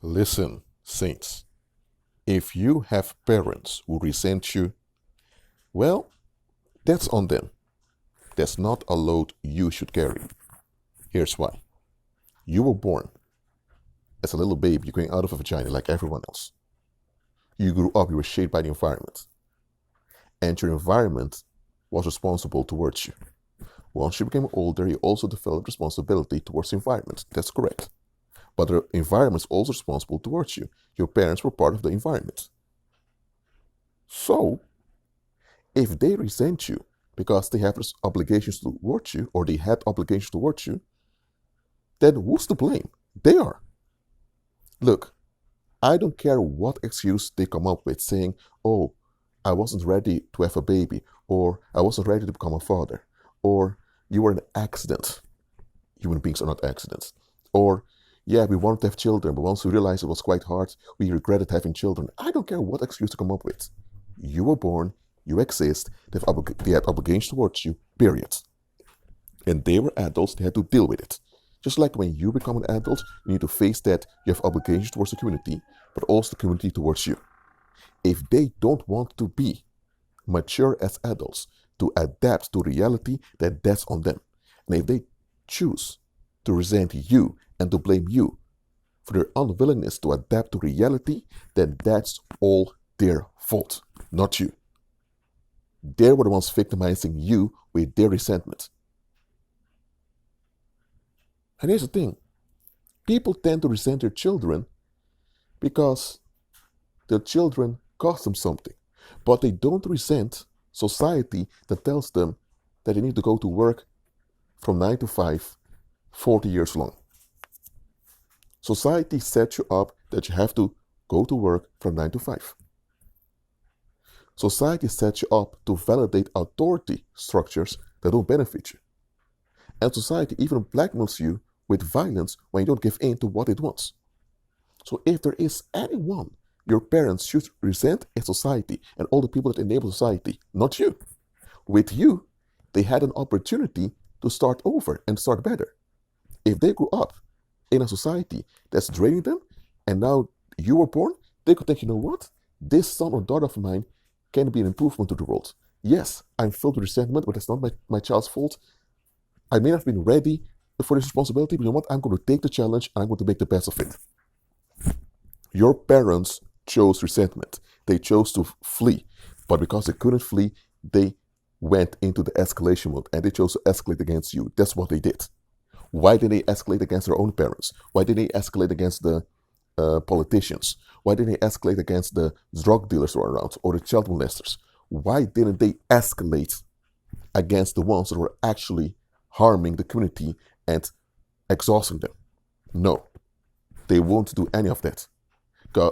Listen, saints, if you have parents who resent you, well, that's on them. That's not a load you should carry. Here's why. You were born as a little baby going out of a vagina like everyone else. You grew up, you were shaped by the environment. And your environment was responsible towards you. Once you became older, you also developed responsibility towards the environment. That's correct. But the environment is also responsible towards you. Your parents were part of the environment. So, if they resent you because they have obligations towards you, or they had obligations towards you, then who's to blame? They are. Look, I don't care what excuse they come up with saying, oh, I wasn't ready to have a baby, or I wasn't ready to become a father, or you were an accident. Human beings are not accidents. Or, yeah, we wanted to have children, but once we realized it was quite hard, we regretted having children. I don't care what excuse to come up with. You were born, you exist, they had obligations towards you, period. And they were adults, they had to deal with it. Just like when you become an adult, you need to face that you have obligations towards the community, but also the community towards you. If they don't want to be mature as adults, to adapt to reality, then that's on them. And if they choose to resent you and to blame you for their unwillingness to adapt to reality, then that's all their fault, not you. They were the ones victimizing you with their resentment. And here's the thing. People tend to resent their children because their children cost them something. But they don't resent society that tells them that they need to go to work from 9 to 5, 40 years long. Society sets you up that you have to go to work from 9 to 5. Society sets you up to validate authority structures that don't benefit you. And society even blackmails you with violence when you don't give in to what it wants. So if there is anyone your parents should resent, it's society and all the people that enable society, not you. With you, they had an opportunity to start over and start better. If they grew up in a society that's draining them, and now you were born, they could think, you know what? This son or daughter of mine can be an improvement to the world. Yes, I'm filled with resentment, but it's not my child's fault. I may not have been ready for this responsibility, but you know what? I'm going to take the challenge and I'm going to make the best of it. Your parents chose resentment. They chose to flee. But because they couldn't flee, they went into the escalation mode and they chose to escalate against you. That's what they did. Why did they escalate against their own parents? Why did they escalate against the politicians? Why didn't they escalate against the drug dealers who are around or the child molesters? Why didn't they escalate against the ones that were actually harming the community and exhausting them? No, they won't do any of that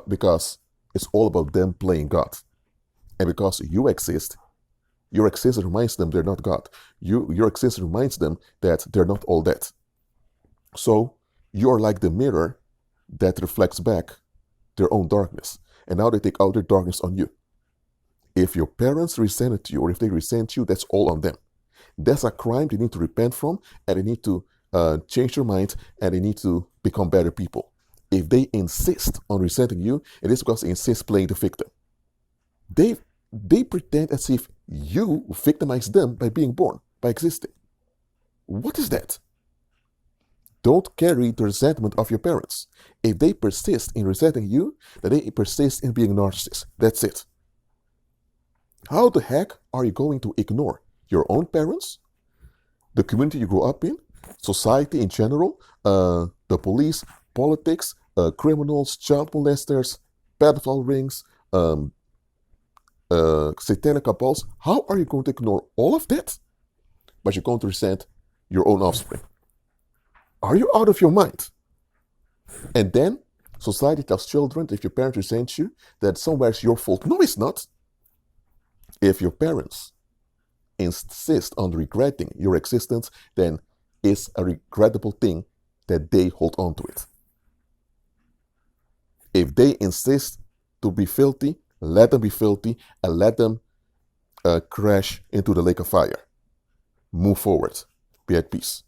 because it's all about them playing God. And because you exist, your existence reminds them they're not God. Your existence reminds them that they're not all that. So you're like the mirror that reflects back their own darkness. And now they take out their darkness on you. If your parents resented you or if they resent you, that's all on them. That's a crime they need to repent from, and they need to change their mind, and they need to become better people. If they insist on resenting you, it is because they insist playing the victim. They pretend as if you victimized them by being born, by existing. What is that? Don't carry the resentment of your parents. If they persist in resenting you, then they persist in being narcissists. That's it. How the heck are you going to ignore your own parents, the community you grew up in, society in general, the police, politics, criminals, child molesters, pedophile rings, satanic cabals? How are you going to ignore all of that, but you're going to resent your own offspring? Are you out of your mind? And then society tells children that if your parents resent you, that somewhere it's your fault. No, it's not. If your parents insist on regretting your existence, then it's a regrettable thing that they hold on to it. If they insist to be filthy, let them be filthy and let them crash into the lake of fire. Move forward. Be at peace.